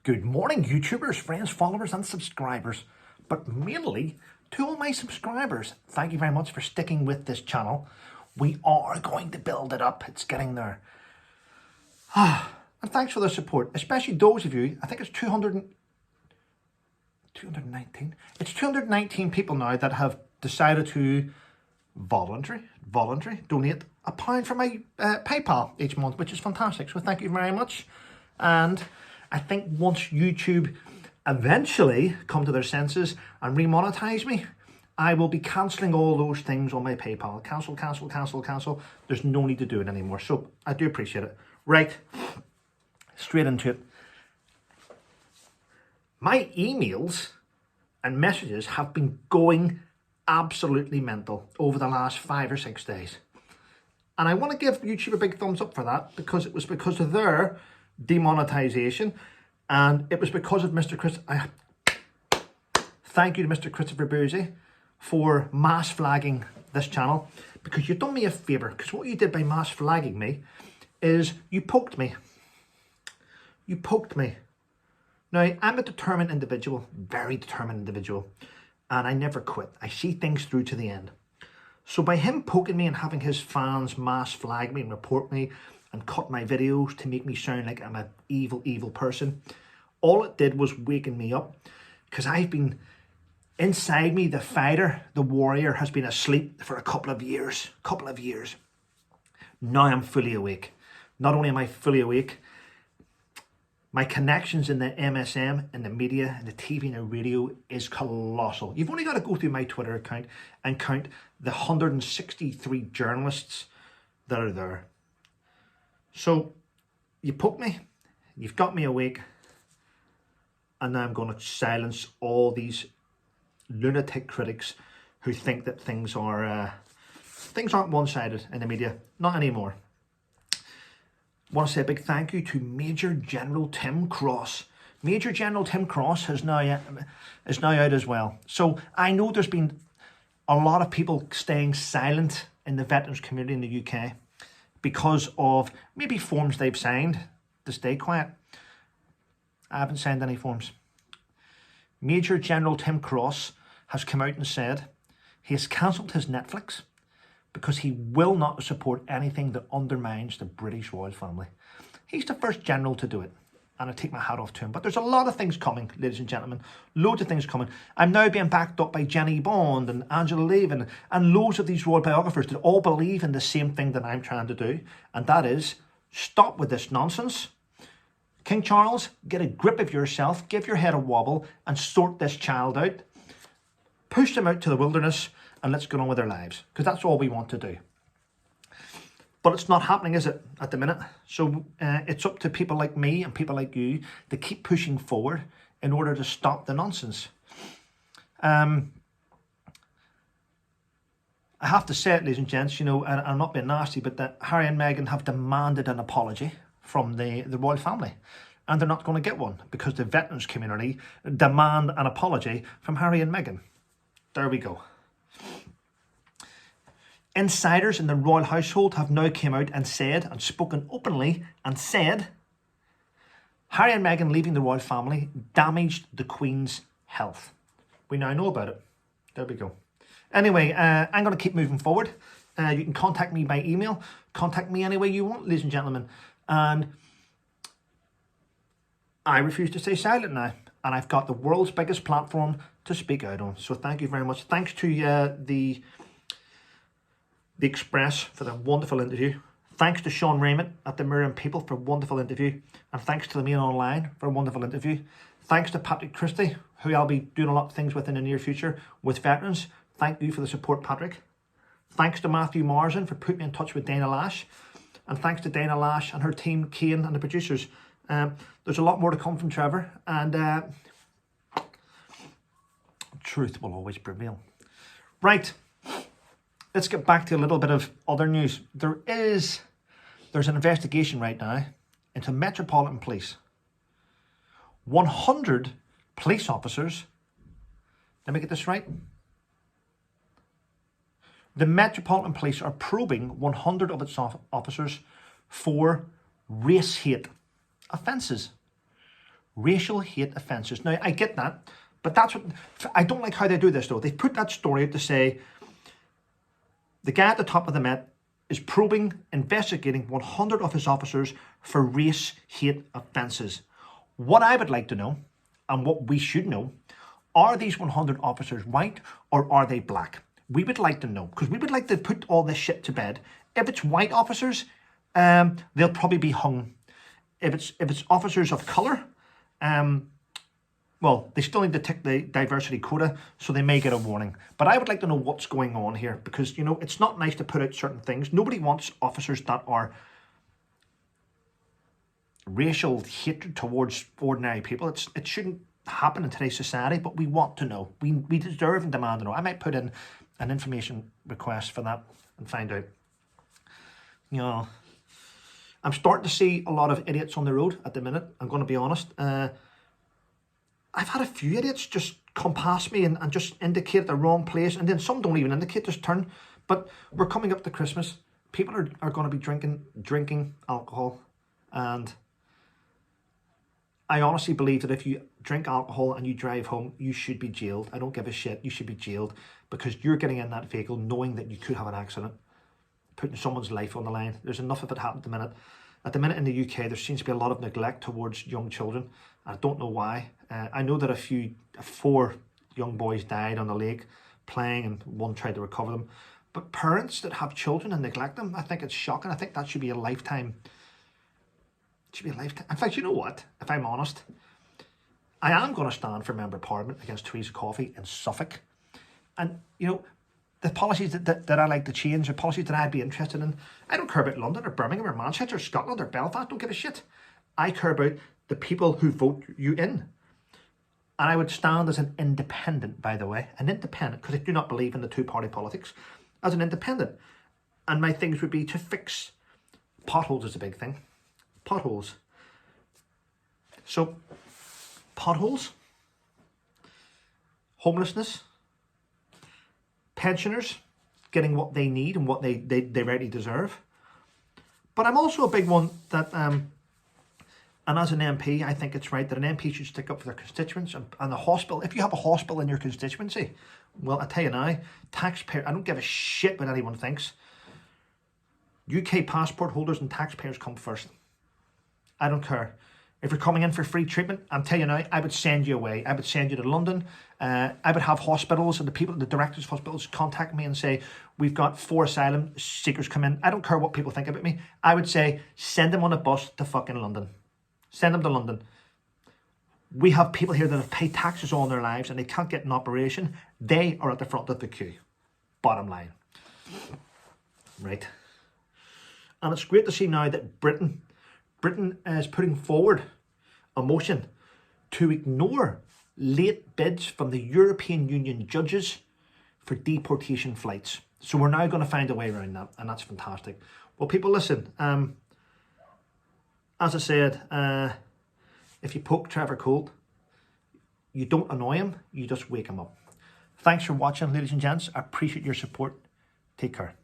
Good morning, YouTubers, friends, followers, and subscribers. But mainly to all my subscribers, thank you very much for sticking with this channel. We are going to build it up. It's getting there. And thanks for the support, especially those of you. I think it's 219. It's 219 people now that have decided to voluntary donate £1 for my PayPal each month, which is fantastic. So thank you very much. And I think once YouTube eventually come to their senses and remonetize me, I will be cancelling all those things on my PayPal. Cancel. There's no need to do it anymore. So I do appreciate it. Right, straight into it. My emails and messages have been going absolutely mental over the last 5 or 6 days. And I want to give YouTube a big thumbs up for that, because it was because of their demonetization, and it was because of Mr. Chris. Thank you to Mr. Christopher Boozy for mass flagging this channel, because you've done me a favor. Because what you did by mass flagging me is you poked me. Now, I'm a determined individual, very determined individual, and I never quit. I see things through to the end. So by him poking me and having his fans mass flag me and report me and cut my videos to make me sound like I'm an evil person, all it did was waken me up, because I've been inside me, the fighter, the warrior has been asleep for a couple of years. Now I'm fully awake. Not only am I fully awake, my connections in the MSM, in the media, in the TV and the radio is colossal. You've only got to go through my Twitter account and count the 163 journalists that are there. So you poke me, you've got me awake, and now I'm going to silence all these lunatic critics who think that things aren't one-sided in the media. Not anymore. I want to say a big thank you to Major General Tim Cross. Major General Tim Cross is now out as well. So I know there's been a lot of people staying silent in the veterans community in the UK because of maybe forms they've signed to stay quiet. I haven't signed any forms. Major General Tim Cross has come out and said he has cancelled his Netflix because he will not support anything that undermines the British royal family. He's the first general to do it, and I take my hat off to him. But there's a lot of things coming, ladies and gentlemen. Loads of things coming. I'm now being backed up by Jenny Bond and Angela Levin and loads of these royal biographers that all believe in the same thing that I'm trying to do, and that is stop with this nonsense. King Charles, get a grip of yourself, give your head a wobble, and sort this child out. Push them out to the wilderness, and let's get on with their lives, because that's all we want to do. But it's not happening, is it, at the minute? So it's up to people like me and people like you to keep pushing forward in order to stop the nonsense. I have to say it, ladies and gents, you know, and I'm not being nasty, but that Harry and Meghan have demanded an apology from the royal family. And they're not going to get one, because the veterans community demand an apology from Harry and Meghan. There we go. Insiders in the royal household have now come out and said, and spoken openly, and said Harry and Meghan leaving the royal family damaged the Queen's health. We now know about it. There we go. Anyway, I'm going to keep moving forward. You can contact me by email. Contact me any way you want, ladies and gentlemen. And I refuse to stay silent now. And I've got the world's biggest platform to speak out on. So thank you very much. Thanks to the Express for the wonderful interview. Thanks to Sean Raymond at the Mirror and People for a wonderful interview. And thanks to the Mail Online for a wonderful interview. Thanks to Patrick Christie, who I'll be doing a lot of things with in the near future with veterans. Thank you for the support, Patrick. Thanks to Matthew Marsden for putting me in touch with Dana Lash. And thanks to Dana Lash and her team, Kane and the producers. There's a lot more to come from Trevor, and truth will always prevail. Right, let's get back to a little bit of other news. There's an investigation right now into Metropolitan Police. 100 police officers, let me get this right. The Metropolitan Police are probing 100 of its officers for race hate offences. Racial hate offences. Now, I get that, but that's what, I don't like how they do this though. They put that story out to say, the guy at the top of the Met is probing, investigating 100 of his officers for race hate offences. What I would like to know, and what we should know, are these 100 officers white or are they black? We would like to know, because we would like to put all this shit to bed. If it's white officers, they'll probably be hung. If it's officers of colour, well, they still need to tick the diversity quota, so they may get a warning. But I would like to know what's going on here, because, you know, it's not nice to put out certain things. Nobody wants officers that are racial hatred towards ordinary people. It shouldn't happen in today's society, but we want to know. We deserve and demand to know. I might put in an information request for that and find out. You know, I'm starting to see a lot of idiots on the road at the minute. I'm going to be honest. I've had a few idiots just come past me and just indicate the wrong place, and then some don't even indicate, just turn. But we're coming up to Christmas. People are going to be drinking alcohol, and I honestly believe that if you drink alcohol and you drive home, you should be jailed. I don't give a shit. You should be jailed, because you're getting in that vehicle knowing that you could have an accident, putting someone's life on the line. There's enough of it happening at the minute. At the minute in the UK, there seems to be a lot of neglect towards young children. I don't know why. I know that 4 young boys died on the lake playing, and one tried to recover them. But parents that have children and neglect them, I think it's shocking. I think that should be a lifetime. It should be a lifetime. In fact, you know what? If I'm honest, I am going to stand for Member of Parliament against Theresa Coffey in Suffolk. And, you know, the policies that I like to change, the policies that I'd be interested in, I don't care about London or Birmingham or Manchester or Scotland or Belfast. Don't give a shit. I care about the people who vote you in. And I would stand as an independent, by the way, an independent, because I do not believe in the two-party politics, as an independent. And my things would be to fix potholes is a big thing. Potholes. So, potholes, homelessness, pensioners getting what they need and what they rightly deserve. But I'm also a big one that, and as an MP, I think it's right that an MP should stick up for their constituents, and the hospital. If you have a hospital in your constituency, well, I tell you now, taxpayer, I don't give a shit what anyone thinks. UK passport holders and taxpayers come first. I don't care. If you're coming in for free treatment, I'm telling you now, I would send you away. I would send you to London. I would have hospitals and the directors of hospitals contact me and say, we've got 4 asylum seekers come in. I don't care what people think about me. I would say, send them on a bus to fucking London. Send them to London. We have people here that have paid taxes all their lives and they can't get an operation. They are at the front of the queue. Bottom line. Right. And it's great to see now that Britain is putting forward a motion to ignore late bids from the European Union judges for deportation flights. So we're now going to find a way around that, and that's fantastic. Well, people, listen, as I said, if you poke Trevor cold, you don't annoy him, you just wake him up. Thanks for watching, ladies and gents. I appreciate your support. Take care.